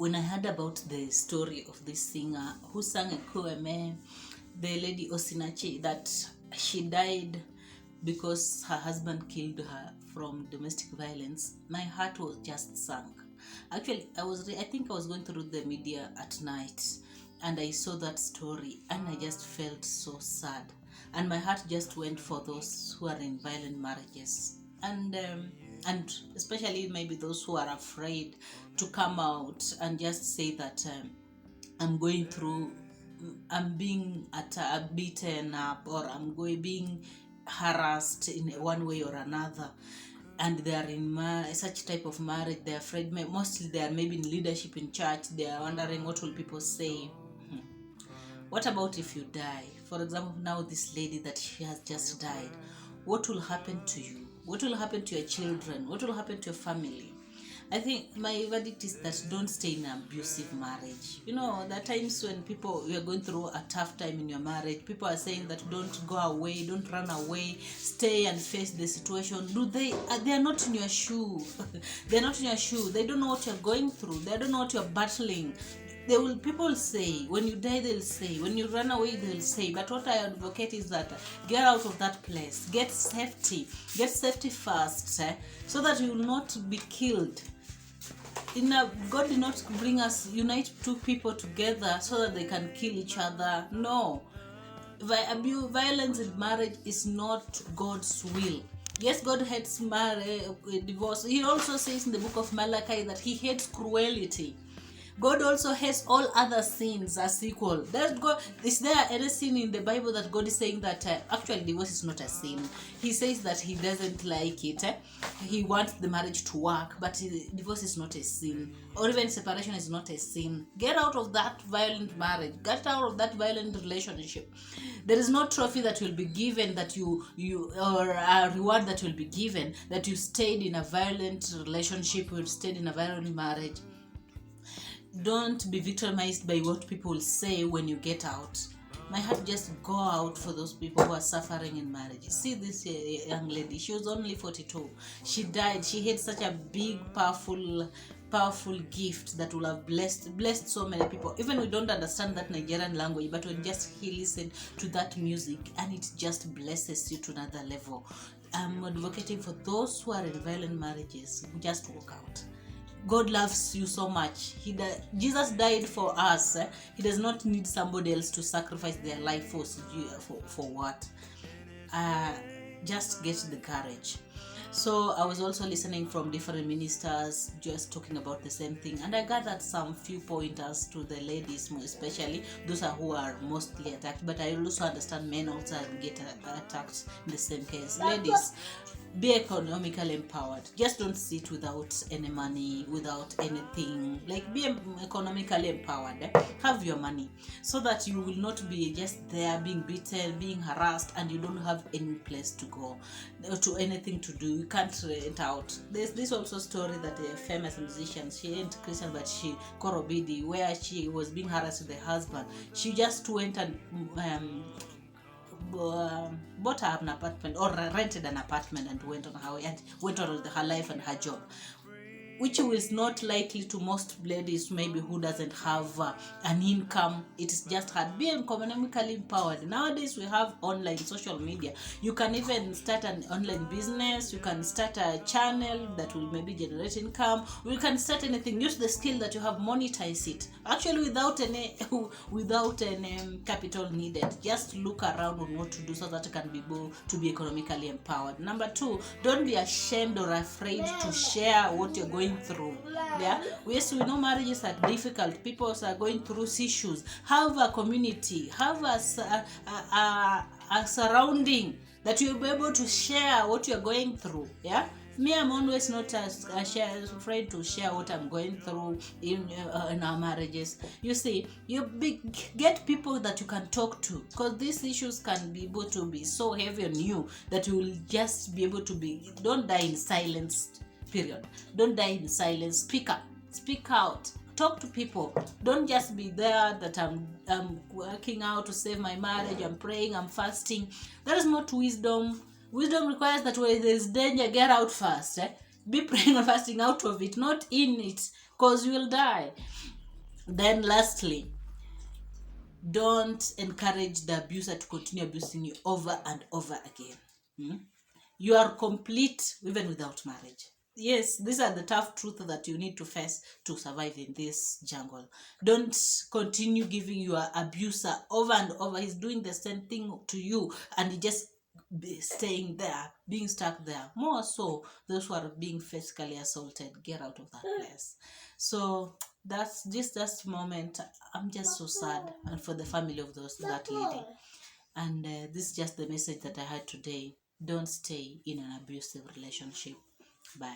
when I heard about the story of this singer who sang a poem, the lady Osinachi, that she died because her husband killed her from domestic violence, my heart was just sunk. Actually, I think I was going through the media at night, and I saw that story, and I just felt so sad, and my heart just went for those who are in violent marriages, and especially maybe those who are afraid to come out and just say that I'm going through, I'm being beaten up, or being harassed in one way or another, and they are in such type of marriage. They're afraid. Mostly they are maybe in leadership in church. They are wondering, what will people say. What about if you die? For example, now this lady that she has just died, what will happen to you? What will happen to your children? What will happen to your family? I think my verdict is that don't stay in an abusive marriage. There are times when you are going through a tough time in your marriage. People are saying that don't go away, don't run away, stay and face the situation. They are not in your shoe. They are not in your shoe. They don't know what you're going through. They don't know what you're battling. People say, when you die, they'll say, when you run away, they'll say. But what I advocate is that get out of that place, get safety first, so that you will not be killed. God did not bring us, unite two people together so that they can kill each other. No. Violence in marriage is not God's will. Yes, God hates divorce. He also says in the book of Malachi that he hates cruelty. God also hates all other sins as equal. Is there any sin in the Bible that God is saying that actually divorce is not a sin? He says that he doesn't like it. He wants the marriage to work, but divorce is not a sin. Or even separation is not a sin. Get out of that violent marriage. Get out of that violent relationship. There is no trophy that will be given that you or a reward that will be given that you stayed in a violent relationship, you stayed in a violent marriage. Don't be victimized by what people say when you get out. My heart just go out for those people who are suffering in marriage. See this young lady, she was only 42. She died. She had such a big, powerful gift that will have blessed so many people. Even we don't understand that Nigerian language, but when he listen to that music, and it just blesses you to another level. I'm advocating for those who are in violent marriages. Just walk out. God loves you so much. Jesus died for us. He does not need somebody else to sacrifice their life for what? Just get the courage. So I was also listening from different ministers just talking about the same thing, and I gathered some few pointers to the ladies, more especially those who are mostly attacked, but I also understand men also get attacked in the same case. Ladies, be economically empowered. Just don't sit without any money, without anything. Like, be economically empowered. Have your money so that you will not be just there being beaten, being harassed, and you don't have any place to go, to anything to do. You can't rent out. There's this also story that a famous musician, she ain't Christian, but she Korobidi, where she was being harassed with the husband. She just went and bought an apartment or rented an apartment and went on her life and her job, which is not likely to most ladies maybe who doesn't have an income. It is just hard. Be economically empowered. Nowadays we have online social media. You can even start an online business. You can start a channel that will maybe generate income. You can start anything. Use the skill that you have, monetize it. Actually without any capital needed. Just look around on what to do so that you can be able to be economically empowered. Number 2, don't be ashamed or afraid to share what you're going through. Yes, we know marriages are difficult. People are going through issues. Have a community, have a surrounding that you'll be able to share what you're going through. Me, I'm always not afraid to share what I'm going through in our marriages. You see, get people that you can talk to, because these issues can be able to be so heavy on you that you will just be able to don't die in silence. Period. Don't die in silence. Speak up. Speak out. Talk to people. Don't just be there that I'm working out to save my marriage. I'm praying. I'm fasting. That is not wisdom. Wisdom requires that when there is danger, get out fast. Be praying and fasting out of it, not in it. because you will die. Then lastly, don't encourage the abuser to continue abusing you over and over again. You are complete even without marriage. Yes, these are the tough truths that you need to face to survive in this jungle. Don't continue giving your abuser over and over. He's doing the same thing to you, and he just staying there, being stuck there. More so, those who are being physically assaulted, get out of that place. So that's just that moment. I'm just so sad, and for the family of that lady. And this is just the message that I had today. Don't stay in an abusive relationship. Bye.